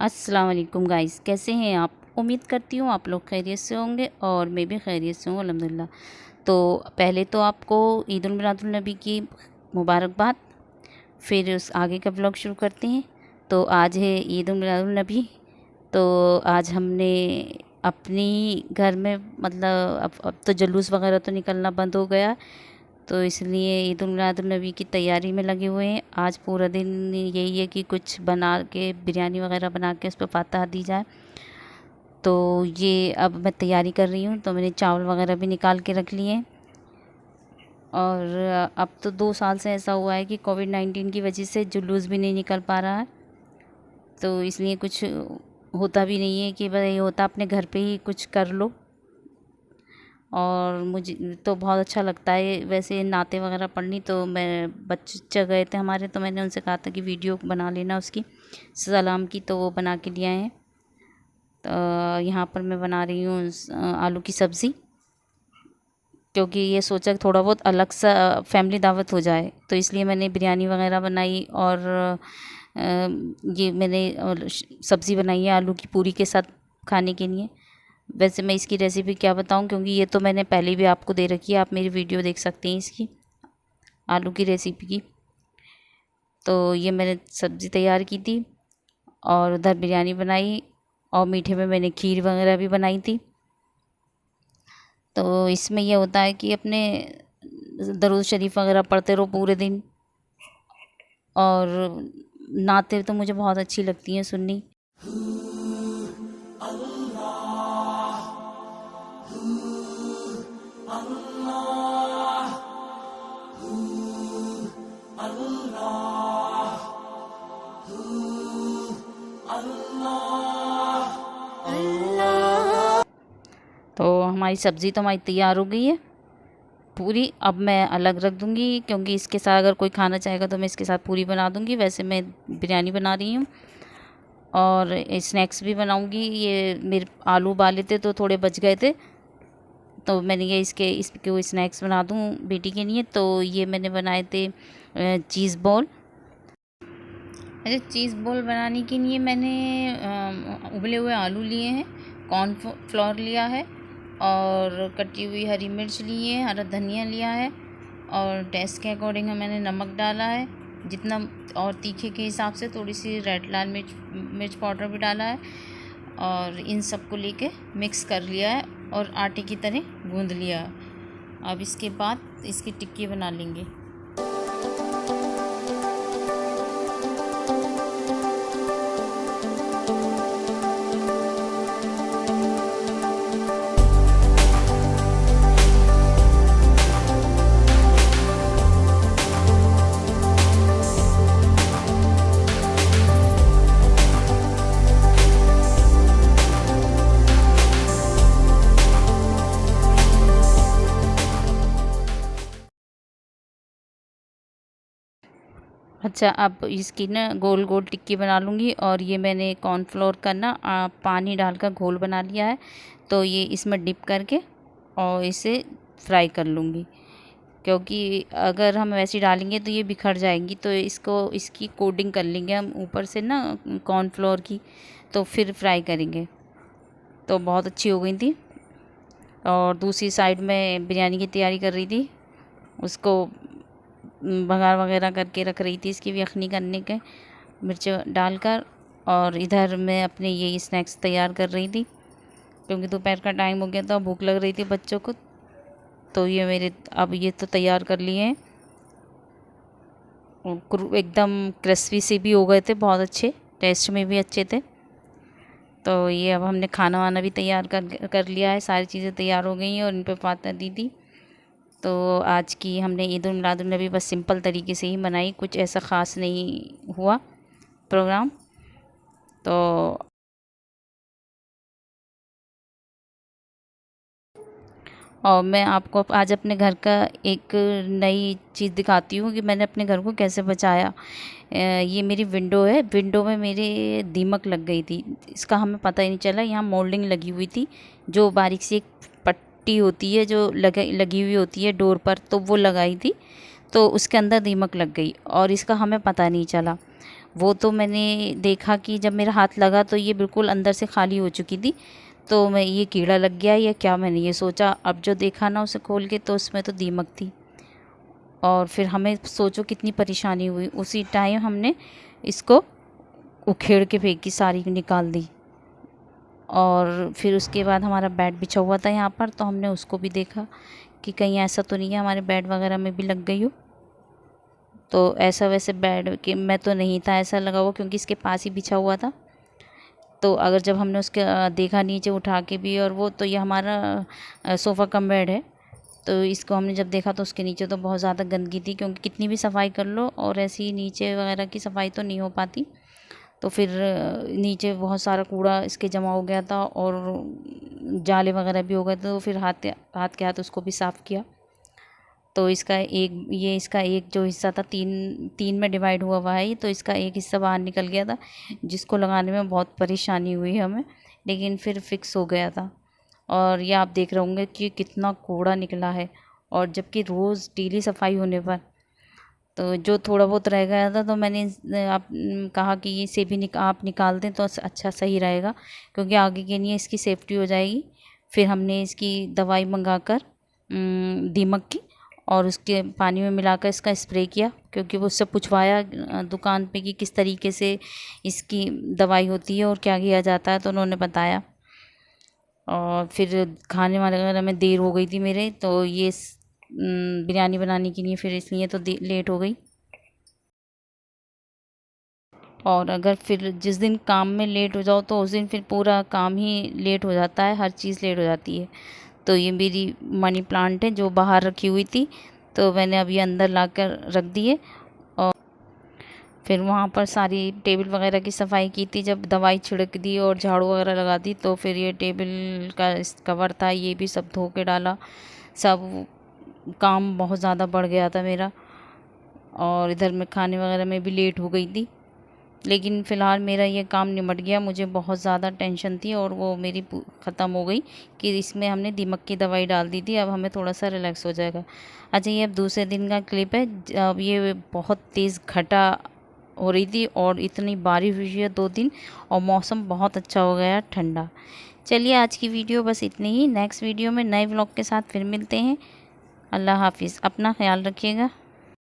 अस्सलाम वालेकुम गाइस, कैसे हैं आप। उम्मीद करती हूँ आप लोग खैरियत से होंगे और मैं भी खैरियत से हूँ अल्हम्दुलिल्लाह। तो पहले तो आपको ईद उल मिलादुन नबी की मुबारकबाद। फिर उस आगे का ब्लॉग शुरू करते हैं। तो आज है ईद उल मिलादुन नबी। तो आज हमने अपनी घर में मतलब अब तो जुलूस वगैरह तो निकलना बंद हो गया, तो इसलिए ईद उल मिलादुन नबी की तैयारी में लगे हुए हैं। आज पूरा दिन यही है कि कुछ बना के बिरयानी वगैरह बना के उस पर फातहा दी जाए। तो ये अब मैं तैयारी कर रही हूँ, तो मैंने चावल वगैरह भी निकाल के रख लिए हैं। और अब तो 2 साल से ऐसा हुआ है कि कोविड-19 की वजह से जुलूस भी नहीं निकल पा रहा है, तो इसलिए कुछ होता भी नहीं है कि भाई होता अपने घर पे ही कुछ कर लो। और मुझे तो बहुत अच्छा लगता है वैसे नाते वगैरह पढ़नी। तो मैं बच्चे गए थे हमारे, तो मैंने उनसे कहा था कि वीडियो बना लेना उसकी सलाम की, तो वो बना के लिया है। तो यहाँ पर मैं बना रही हूँ आलू की सब्ज़ी, क्योंकि ये सोचा कि थोड़ा बहुत अलग सा फैमिली दावत हो जाए, तो इसलिए मैंने बिरयानी वगैरह बनाई। और ये मैंने सब्ज़ी बनाई है आलू की पूरी के साथ खाने के लिए। वैसे मैं इसकी रेसिपी क्या बताऊं, क्योंकि ये तो मैंने पहले भी आपको दे रखी है, आप मेरी वीडियो देख सकते हैं इसकी आलू की रेसिपी की। तो ये मैंने सब्ज़ी तैयार की थी और उधर बिरयानी बनाई, और मीठे में मैंने खीर वगैरह भी बनाई थी। तो इसमें यह होता है कि अपने दरूद शरीफ वगैरह पढ़ते रहो पूरे दिन। और नाते तो मुझे बहुत अच्छी लगती हैं सुननी। तो हमारी सब्ज़ी तो हमारी तैयार हो गई है पूरी। अब मैं अलग रख दूँगी, क्योंकि इसके साथ अगर कोई खाना चाहेगा तो मैं इसके साथ पूरी बना दूँगी। वैसे मैं बिरयानी बना रही हूँ और स्नैक्स भी बनाऊँगी। ये मेरे आलू उबाले थे तो थोड़े बच गए थे, तो मैंने ये इसके स्नैक्स बना दूँ बेटी के लिए। तो ये मैंने बनाए थे चीज़ बॉल। अच्छा, चीज़ बॉल बनाने के लिए मैंने उबले हुए आलू लिए हैं, कॉर्नफ्लोर लिया है, और कटी हुई हरी मिर्च ली है, हरा धनिया लिया है, और टेस्ट के अकॉर्डिंग मैंने नमक डाला है जितना, और तीखे के हिसाब से थोड़ी सी रेड लाल मिर्च पाउडर भी डाला है। और इन सब को लेके मिक्स कर लिया है और आटे की तरह गूँध लिया है। अब इसके बाद इसकी टिक्की बना लेंगे। अच्छा, अब इसकी ना गोल गोल टिक्की बना लूँगी। और ये मैंने कॉर्नफ्लोर का ना पानी डालकर घोल बना लिया है, तो ये इसमें डिप करके और इसे फ्राई कर लूँगी। क्योंकि अगर हम वैसे डालेंगे तो ये बिखर जाएंगी, तो इसकी कोटिंग कर लेंगे हम ऊपर से ना कॉर्नफ्लोर की, तो फिर फ्राई करेंगे। तो बहुत अच्छी हो गई थी। और दूसरी साइड में बिरयानी की तैयारी कर रही थी, उसको बघार वगैरह करके रख रही थी इसकी भी यखनी करने के, मिर्च डालकर। और इधर मैं अपने ये स्नैक्स तैयार कर रही थी, क्योंकि दोपहर का टाइम हो गया था, भूख लग रही थी बच्चों को। तो ये मेरे अब ये तो तैयार कर लिए हैं, एकदम क्रिस्पी से भी हो गए थे, बहुत अच्छे, टेस्ट में भी अच्छे थे। तो ये अब हमने खाना वाना भी तैयार कर लिया है, सारी चीज़ें तैयार हो गई हैं और इन पर फातहा दी थी। तो आज की हमने ईद उल मिलादुन नबी बस सिंपल तरीके से ही मनाई, कुछ ऐसा ख़ास नहीं हुआ प्रोग्राम। तो और मैं आपको आज अपने घर का एक नई चीज़ दिखाती हूँ कि मैंने अपने घर को कैसे बचाया। ये मेरी विंडो है, विंडो में मेरे दीमक लग गई थी, इसका हमें पता ही नहीं चला। यहाँ मोल्डिंग लगी हुई थी, जो बारीक सी एक पट्टी होती है जो लगी हुई होती है डोर पर, तो वो लगाई थी, तो उसके अंदर दीमक लग गई और इसका हमें पता नहीं चला। वो तो मैंने देखा कि जब मेरा हाथ लगा तो ये बिल्कुल अंदर से खाली हो चुकी थी। तो मैं ये कीड़ा लग गया या क्या, मैंने ये सोचा। अब जो देखा ना उसे खोल के तो उसमें तो दीमक थी। और फिर हमें सोचो कितनी परेशानी हुई। उसी टाइम हमने इसको उखेड़ के फेंकी, सारी निकाल दी। और फिर उसके बाद हमारा बेड बिछा हुआ था यहाँ पर, तो हमने उसको भी देखा कि कहीं ऐसा तो नहीं है हमारे बेड वगैरह में भी लग गई हो। तो ऐसा वैसे बेड के में तो नहीं था ऐसा लगा हुआ, क्योंकि इसके पास ही बिछा हुआ था। तो अगर जब हमने उसके देखा नीचे उठा के भी, और वो तो ये हमारा सोफ़ा कम बेड है, तो इसको हमने जब देखा तो उसके नीचे तो बहुत ज़्यादा गंदगी थी, क्योंकि कितनी भी सफाई कर लो और ऐसी नीचे वगैरह की सफाई तो नहीं हो पाती। तो फिर नीचे बहुत सारा कूड़ा इसके जमा हो गया था और जाले वगैरह भी हो गए थे। तो फिर हाथ के हाथ उसको भी साफ़ किया। तो इसका एक जो हिस्सा था तीन में डिवाइड हुआ है, तो इसका एक हिस्सा बाहर निकल गया था, जिसको लगाने में बहुत परेशानी हुई हमें, लेकिन फिर फिक्स हो गया था। और ये आप देख रहे होंगे कि कितना कूड़ा निकला है, और जबकि रोज़ डेली सफाई होने पर। तो जो थोड़ा बहुत रह गया था तो मैंने आप कहा कि इसे भी आप निकाल दें तो अच्छा सही रहेगा, क्योंकि आगे के लिए इसकी सेफ्टी हो जाएगी। फिर हमने इसकी दवाई मंगाकर दीमक की, और उसके पानी में मिलाकर इसका स्प्रे किया, क्योंकि वो उससे पूछवाया दुकान पे कि किस तरीके से इसकी दवाई होती है और क्या किया जाता है, तो उन्होंने बताया। और फिर खाने वगैरह में देर हो गई थी मेरे, तो ये बिरयानी बनाने के लिए फिर इसलिए तो लेट हो गई। और अगर फिर जिस दिन काम में लेट हो जाओ तो उस दिन फिर पूरा काम ही लेट हो जाता है, हर चीज़ लेट हो जाती है। तो ये मेरी मनी प्लांट है जो बाहर रखी हुई थी, तो मैंने अभी अंदर लाकर रख दिए। और फिर वहाँ पर सारी टेबल वगैरह की सफाई की थी, जब दवाई छिड़क दी और झाड़ू वगैरह लगा दी, तो फिर ये टेबल का कवर था ये भी सब धो के डाला। सब काम बहुत ज़्यादा बढ़ गया था मेरा, और इधर मैं खाने वगैरह में भी लेट हो गई थी। लेकिन फ़िलहाल मेरा ये काम निमट गया। मुझे बहुत ज़्यादा टेंशन थी और वो मेरी ख़त्म हो गई कि इसमें हमने दीमक की दवाई डाल दी थी। अब हमें थोड़ा सा रिलैक्स हो जाएगा। अच्छा, ये अब दूसरे दिन का क्लिप है। अब ये बहुत तेज़ घटा हो रही थी और इतनी बारिश हुई है 2 दिन, और मौसम बहुत अच्छा हो गया ठंडा। चलिए आज की वीडियो बस इतनी ही। नेक्स्ट वीडियो में नए व्लॉग के साथ फिर मिलते हैं। अल्लाह हाफिज़। अपना ख्याल रखिएगा।